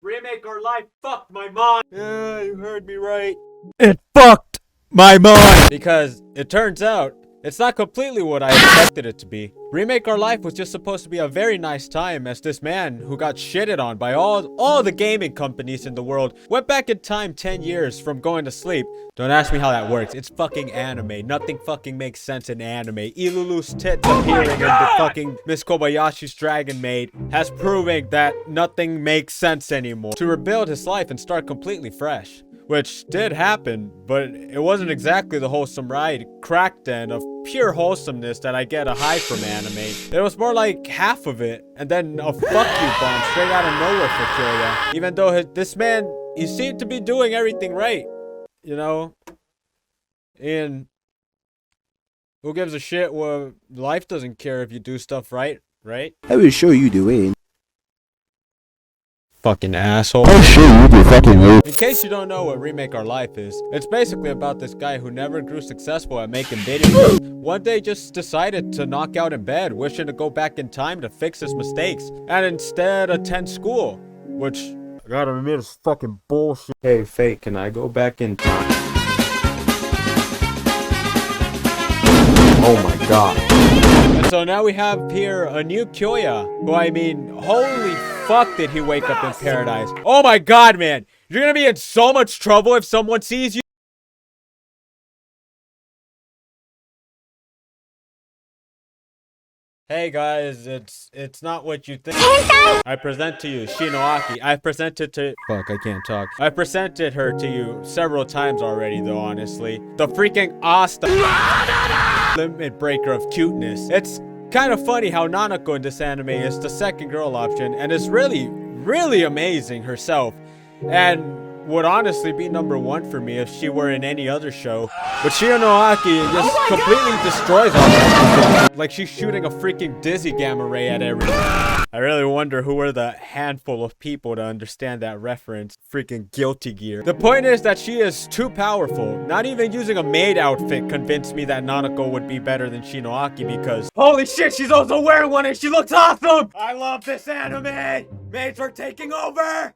Remake Our Life fucked my mind. Yeah, you heard me right. It fucked my mind! Because it turns out, it's not completely what I expected it to be. Remake Our Life was just supposed to be a very nice time as this man who got shitted on by all the gaming companies in the world went back in time 10 years from going to sleep. Don't ask me how that works. It's fucking anime. Nothing fucking makes sense in anime. Ilulu's tits appearing in the fucking Miss Kobayashi's Dragon Maid has proven that nothing makes sense anymore. To rebuild his life and start completely fresh. Which did happen, but it wasn't exactly the wholesome ride cracked end of pure wholesomeness that I get a high from anime. It was more like half of it, and then a fuck you bomb straight out of nowhere for Kyoya. Even though this man, he seemed to be doing everything right, you know? And who gives a shit? Well, life doesn't care if you do stuff right? I will show you the way. Fucking asshole. I'll show you the fucking way. In case you don't know what Remake Our Life is, it's basically about this guy who never grew successful at making videos. One day just decided to knock out in bed, wishing to go back in time to fix his mistakes, and instead attend school. Which, I gotta admit, is fucking bullshit. Hey, Fate, can I go back in time? Oh my god. And so now we have here a new Kyoya, who I mean, holy fuck did he wake up in paradise. Oh my god, man. You're gonna be in so much trouble if someone sees you. Hey guys, it's not what you think. I present to you Shinoaki. I presented to fuck, I can't talk. I presented her to you several times already though, honestly. The freaking Asta limit breaker of cuteness. It's kind of funny how Nanako in this anime is the second girl option and is really amazing herself and would honestly be number one for me if she were in any other show. But Shinoaki just completely destroys all that. Like she's shooting a freaking dizzy gamma ray at everything. I really wonder who were the handful of people to understand that reference. Freaking Guilty Gear. The point is that she is too powerful. Not even using a maid outfit convinced me that Nanako would be better than Shinoaki because holy shit, she's also wearing one and she looks awesome! I love this anime! Maids are taking over!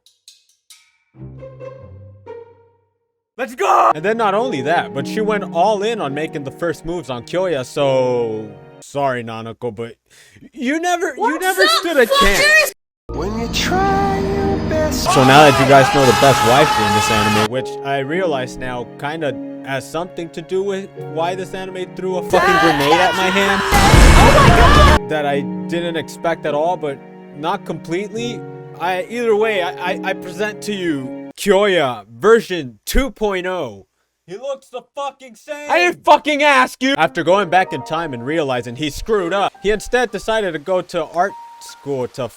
Let's go! And then not only that, but she went all in on making the first moves on Kyoya, so sorry Nanako, but you never stood a chance. When you try your best. So now that you guys know the best waifu in this anime, which I realize now kinda has something to do with why this anime threw a fucking grenade at my hand. Oh my god! That I didn't expect at all, but not completely. Either way, I present to you Kyoya version 2.0. He looks the fucking same. I didn't fucking ask you. After going back in time and realizing he screwed up, he instead decided to go to art school to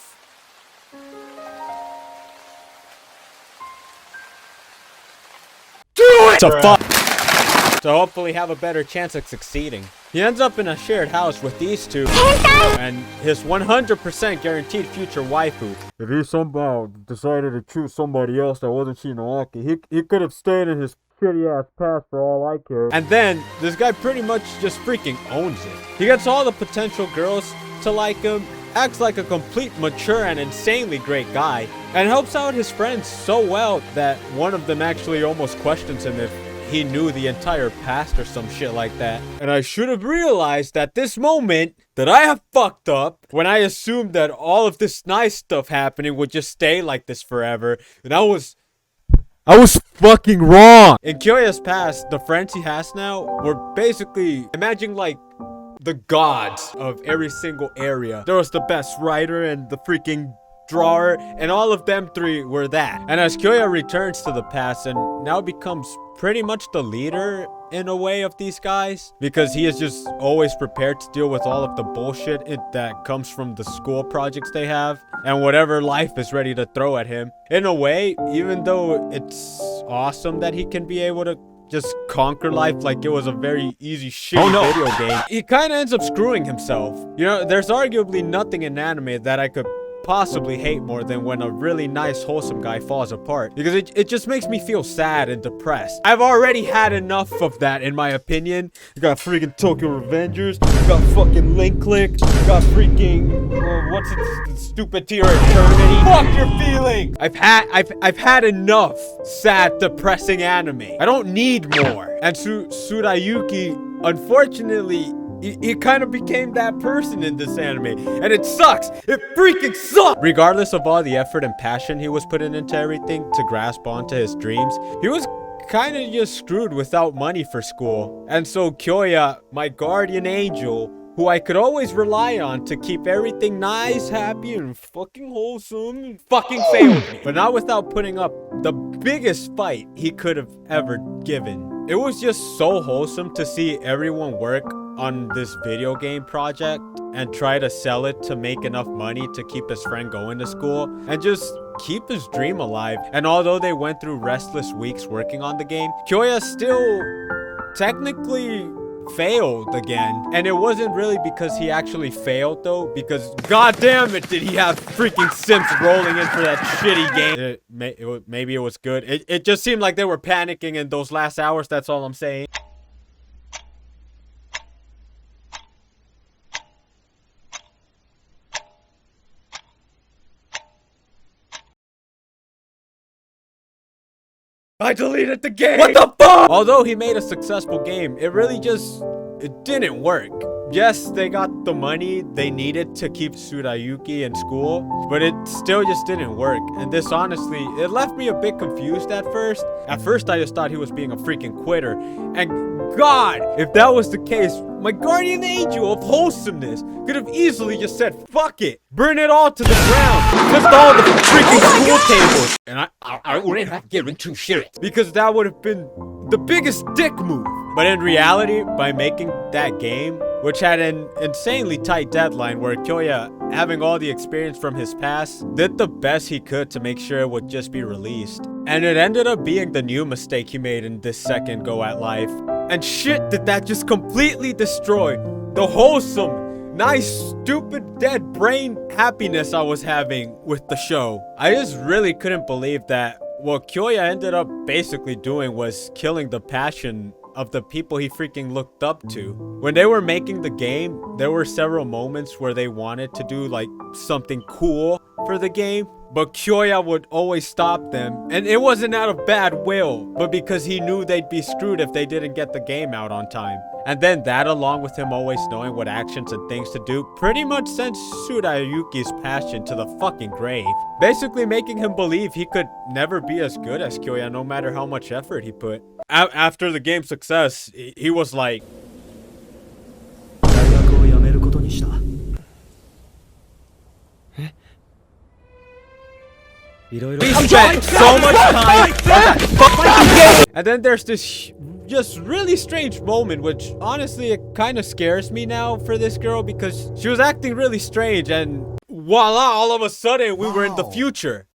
to hopefully have a better chance of succeeding. He ends up in a shared house with these two and his 100% guaranteed future waifu. If he somehow decided to choose somebody else that wasn't Shinoaki, he could have stayed in his shitty ass past for all I care. And then this guy pretty much just freaking owns it. He gets all the potential girls to like him, acts like a complete mature and insanely great guy, and helps out his friends so well that one of them actually almost questions him if he knew the entire past or some shit like that. And I should have realized at this moment that I have fucked up when I assumed that all of this nice stuff happening would just stay like this forever. And I was fucking wrong. In Kyoya's past, the friends he has now were basically, imagine like the gods of every single area. There was the best writer and the freaking drawer, and all of them three were that. And as Kyoya returns to the past and now becomes pretty much the leader in a way of these guys, because he is just always prepared to deal with all of the bullshit that comes from the school projects they have and whatever life is ready to throw at him. In a way, even though it's awesome that he can be able to just conquer life like it was a very easy shitty video game, he kind of ends up screwing himself. You know, there's arguably nothing in anime that I could possibly hate more than when a really nice, wholesome guy falls apart. Because it just makes me feel sad and depressed. I've already had enough of that, in my opinion. You got freaking Tokyo Revengers. You got fucking Link Click. You got freaking... what's it? Stupid Tier Eternity. Fuck your feelings! I've had enough sad, depressing anime. I don't need more. And Tsurayuki, unfortunately, he kind of became that person in this anime, and it sucks. It freaking sucks. Regardless of all the effort and passion he was putting into everything to grasp onto his dreams, he was kind of just screwed without money for school. And so Kyoya, my guardian angel, who I could always rely on to keep everything nice, happy, and fucking wholesome, fucking failed me. But not without putting up the biggest fight he could have ever given. It was just so wholesome to see everyone work on this video game project and try to sell it to make enough money to keep his friend going to school and just keep his dream alive. And although they went through restless weeks working on the game, Kyoya still technically failed again. And it wasn't really because he actually failed though, because god damn it did he have freaking simps rolling in for that shitty game. Maybe it was good. It just seemed like they were panicking in those last hours, that's all I'm saying. I deleted the game! What the fuck? Although he made a successful game, it really it didn't work. Yes, they got the money they needed to keep Tsurayuki in school, but it still just didn't work. And this honestly, it left me a bit confused at first. At first, I just thought he was being a freaking quitter. And God, if that was the case, my guardian angel of wholesomeness could have easily just said, fuck it, burn it all to the ground, just all the freaking school tables. And I wouldn't have given two shits, because that would have been the biggest dick move. But in reality, by making that game, which had an insanely tight deadline where Kyoya, having all the experience from his past, did the best he could to make sure it would just be released. And it ended up being the new mistake he made in this second go at life. And shit did that just completely destroy the wholesome, nice, stupid, dead brain happiness I was having with the show. I just really couldn't believe that what Kyoya ended up basically doing was killing the passion of the people he freaking looked up to. When they were making the game, there were several moments where they wanted to do like something cool for the game, but Kyoya would always stop them. And it wasn't out of bad will, but because he knew they'd be screwed if they didn't get the game out on time. And then that, along with him always knowing what actions and things to do, pretty much sent Tsurayuki's passion to the fucking grave. Basically making him believe he could never be as good as Kyoya no matter how much effort he put. After the game's success, he was like, we spent so much time on that fucking game! And then there's this just really strange moment, which honestly it kind of scares me now for this girl, because she was acting really strange and voila, all of a sudden we were in the future.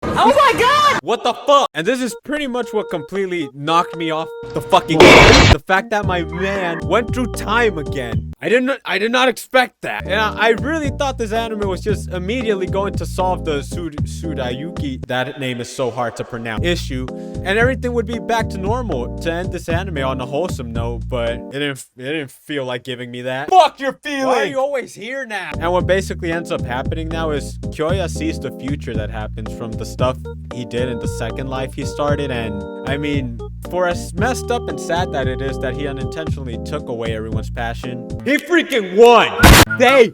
Oh my god! What the fuck? And this is pretty much what completely knocked me off the fucking game. The fact that my man went through time again. I did not expect that. And I really thought this anime was just immediately going to solve the Tsurayuki, that name is so hard to pronounce, issue, and everything would be back to normal to end this anime on a wholesome note, but it didn't feel like giving me that. Fuck your feelings! Why are you always here now? And what basically ends up happening now is Kyoya sees the future that happens from the stuff he did in the second life he started. And I mean, for as messed up and sad that it is that he unintentionally took away everyone's passion, he freaking won! They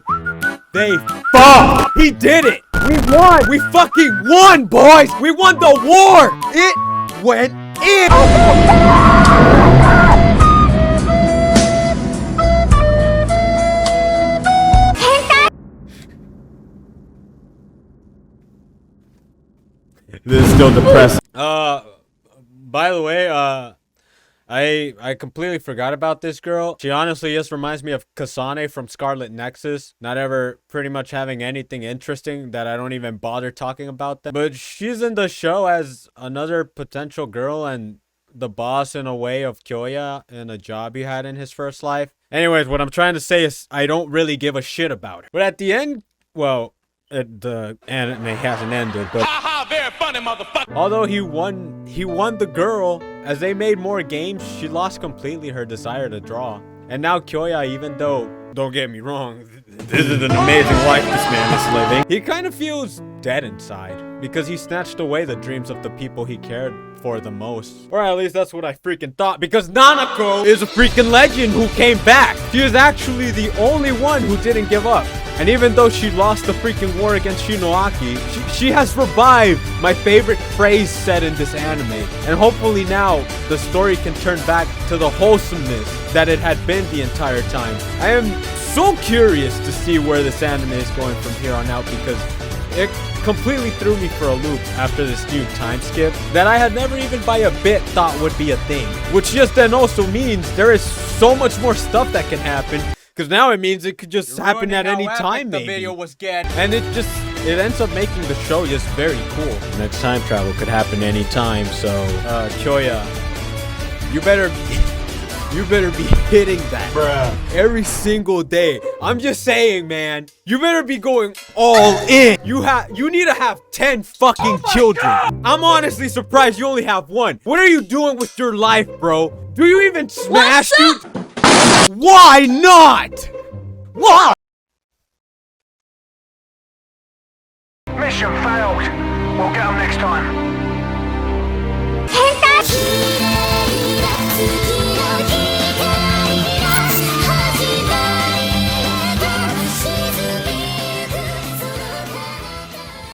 fuck! He did it! We won! We fucking won, boys! We won the war! It went in! This is still depressing. By the way, I completely forgot about this girl. She honestly just reminds me of Kasane from Scarlet Nexus. Not ever pretty much having anything interesting that I don't even bother talking about them. But she's in the show as another potential girl, and the boss in a way of Kyoya in a job he had in his first life. Anyways, what I'm trying to say is I don't really give a shit about it. But at the end, well, the anime hasn't ended, but Very funny, motherfucker. although he won the girl. As they made more games, she lost completely her desire to draw. And now Kyoya, even though, don't get me wrong, this is an amazing life this man is living, he kind of feels dead inside because he snatched away the dreams of the people he cared for the most. Or at least that's what I freaking thought, because Nanako is a freaking legend who came back. She is actually the only one who didn't give up. And even though she lost the freaking war against Shinoaki, she has revived, my favorite phrase said in this anime. And hopefully now, the story can turn back to the wholesomeness that it had been the entire time. I am so curious to see where this anime is going from here on out, because it completely threw me for a loop after this new time skip that I had never even by a bit thought would be a thing. Which just then also means there is so much more stuff that can happen. Because now it means it could just happen at any time, maybe. The video was getting. And it ends up making the show just very cool. Next time travel could happen anytime, so Kyoya, you better be hitting that, bruh, every single day. I'm just saying, man, you better be going all in. You need to have 10 fucking children. God. I'm honestly surprised you only have one. What are you doing with your life, bro? Do you even smash, dude? Why not? Why? Mission failed. We'll get them next time.